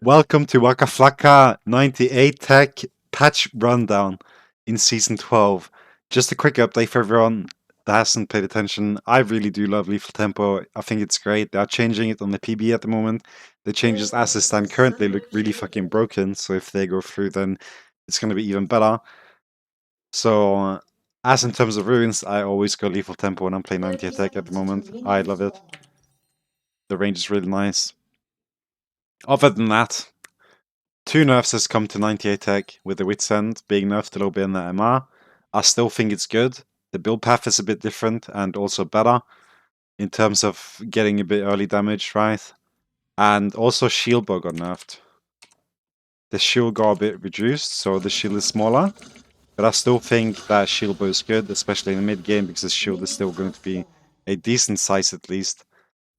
Welcome to Wackaflcka 98 Tech Patch Rundown in Season 12. Just a quick update for everyone that hasn't paid attention. I really do love Lethal Tempo. I think it's great. They are changing it on the PB at the moment. The changes as they stand currently look really fucking broken, so if they go through, then it's going to be even better. So, as in terms of ruins, I always go Lethal Tempo when I'm playing 90 Attack at the moment. I love it. The range is really nice. Other than that, two nerfs has come to 98 Tech, with the Wit's End being nerfed a little bit in the MR. I still think it's good. The build path is a bit different and also better in terms of getting a bit early damage, right? And also shield bow got nerfed. The shield got a bit reduced, so the shield is smaller. But I still think that shield bow is good, especially in the mid game, because the shield is still going to be a decent size at least.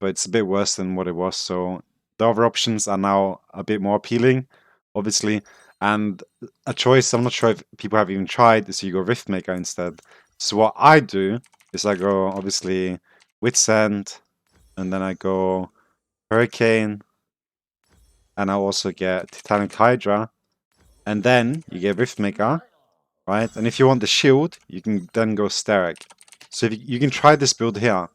But it's a bit worse than what it was, so the other options are now a bit more appealing, obviously. And a choice I'm not sure if people have even tried is you go Riftmaker instead. So what I do is I go obviously Wit's End, and then I go Hurricane, and I also get Titanic Hydra, and then you get Riftmaker, right? And if you want the shield, you can then go Sterek. So if you can try this build here.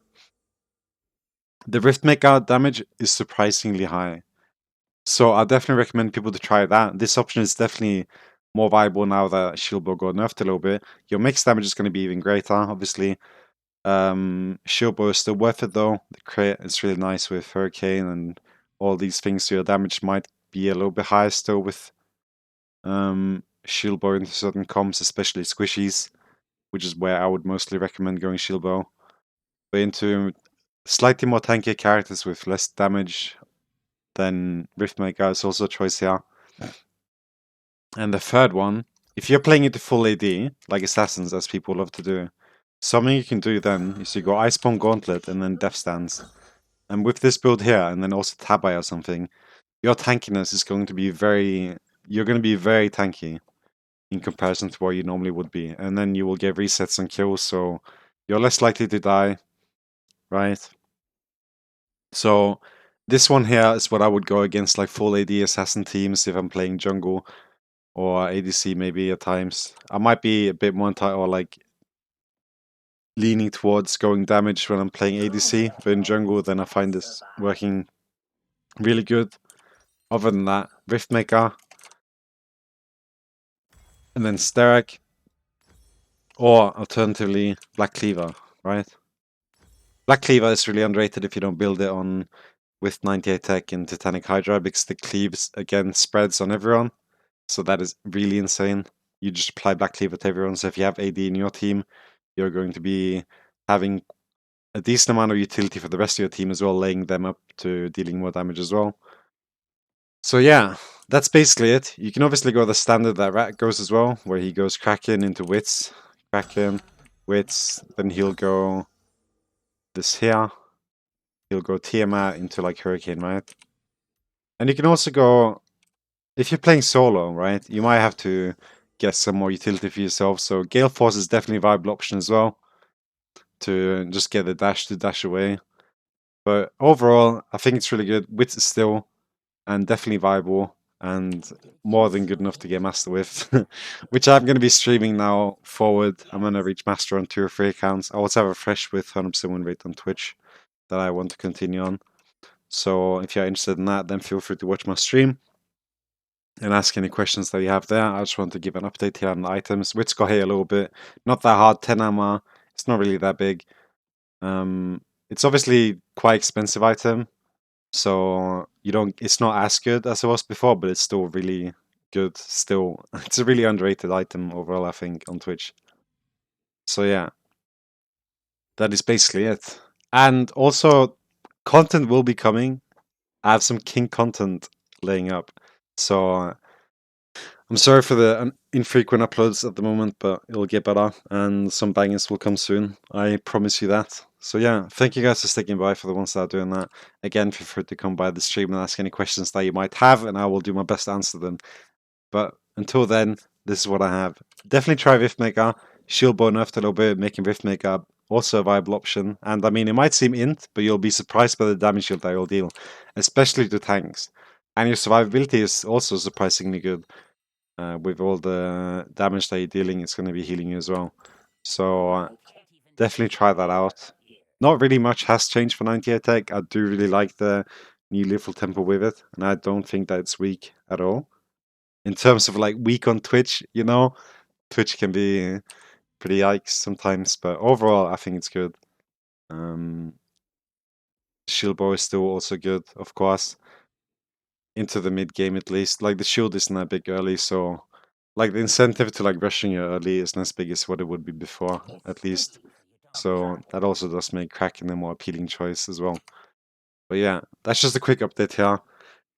The Riftmaker damage is surprisingly high. So I definitely recommend people to try that. This option is definitely more viable now that Shield Bow got nerfed a little bit. Your mix damage is going to be even greater, obviously. Shield Bow is still worth it though. The crit is really nice with Hurricane and all these things, so your damage might be a little bit higher still with Shield Bow into certain comps, especially squishies, which is where I would mostly recommend going Shield Bow. But into slightly more tanky characters with less damage, then Riftmaker is also a choice here. And the third one, if you're playing it to full AD, like Assassins, as people love to do, something you can do then is you go Iceborne Gauntlet and then Death Stance. And with this build here, and then also Tabai or something, your tankiness is going to be you're going to be very tanky in comparison to what you normally would be. And then you will get resets on kills, so you're less likely to die, right? So this one here is what I would go against, like full AD assassin teams if I'm playing jungle or ADC maybe at times. I might be a bit more or like leaning towards going damage when I'm playing ADC, but in jungle then I find this working really good. Other than that, Riftmaker, and then Sterek, or alternatively Black Cleaver, right? Black Cleaver is really underrated if you don't build it on with 98 Tech and Titanic Hydra, because the cleaves again spreads on everyone. So that is really insane. You just apply Black Cleaver to everyone. So if you have AD in your team, you're going to be having a decent amount of utility for the rest of your team as well, laying them up to dealing more damage as well. So yeah, that's basically it. You can obviously go the standard that Rat goes as well, where he goes Kraken into Wits, Kraken, Wits, then he'll go this here. He'll go Tiamat into like Hurricane, right? And you can also go, if you're playing solo, right, you might have to get some more utility for yourself. So Gale Force is definitely a viable option as well, to just get the dash to dash away. But overall, I think it's really good. Wits is still and definitely viable and more than good enough to get master with, which I'm going to be streaming now forward. I'm going to reach master on 2 or 3 accounts. I also have a fresh with 100% win rate on Twitch that I want to continue on. So if you're interested in that, then feel free to watch my stream and ask any questions that you have there. I just want to give an update here on the items. Wits got hit a little bit. Not that hard, 10 armor. It's not really that big. It's obviously quite expensive item, so it's not as good as it was before, but it's still really good. Still, it's a really underrated item overall, I think, on Twitch. So yeah, that is basically it. And also, content will be coming. I have some king content laying up. So I'm sorry for the infrequent uploads at the moment, but it'll get better and some bangers will come soon. I promise you that. So yeah, thank you guys for sticking by for the ones that are doing that. Again, feel free to come by the stream and ask any questions that you might have, and I will do my best to answer them. But until then, this is what I have. Definitely try Riftmaker. Shield Bow nerfed a little bit, making Riftmaker also a viable option. And I mean, it might seem int, but you'll be surprised by the damage shield that you'll deal, especially to tanks. And your survivability is also surprisingly good. With all the damage that you're dealing, it's going to be healing you as well. So definitely try that out. Not really much has changed for 98 tech. I do really like the new lethal tempo with it, and I don't think that it's weak at all. In terms of like weak on Twitch, Twitch can be pretty yikes sometimes, but overall I think it's good. Shield bow is still also good, of course. Into the mid game at least. Like the shield isn't that big early, so like the incentive to like rushing you early isn't as big as what it would be before, at least. So that also does make Kraken a more appealing choice as well. But yeah, that's just a quick update here.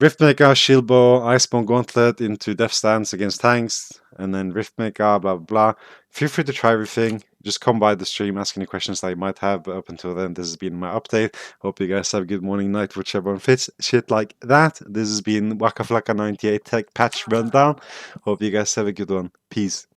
Riftmaker, Shieldbow, Iceborne Gauntlet into Death Stance against tanks, and then Riftmaker, blah, blah, blah. Feel free to try everything. Just come by the stream, ask any questions that you might have. But up until then, this has been my update. Hope you guys have a good morning, night, whichever one fits. Shit like that. This has been Wackaflcka 98 Tech Patch Rundown. Hope you guys have a good one. Peace.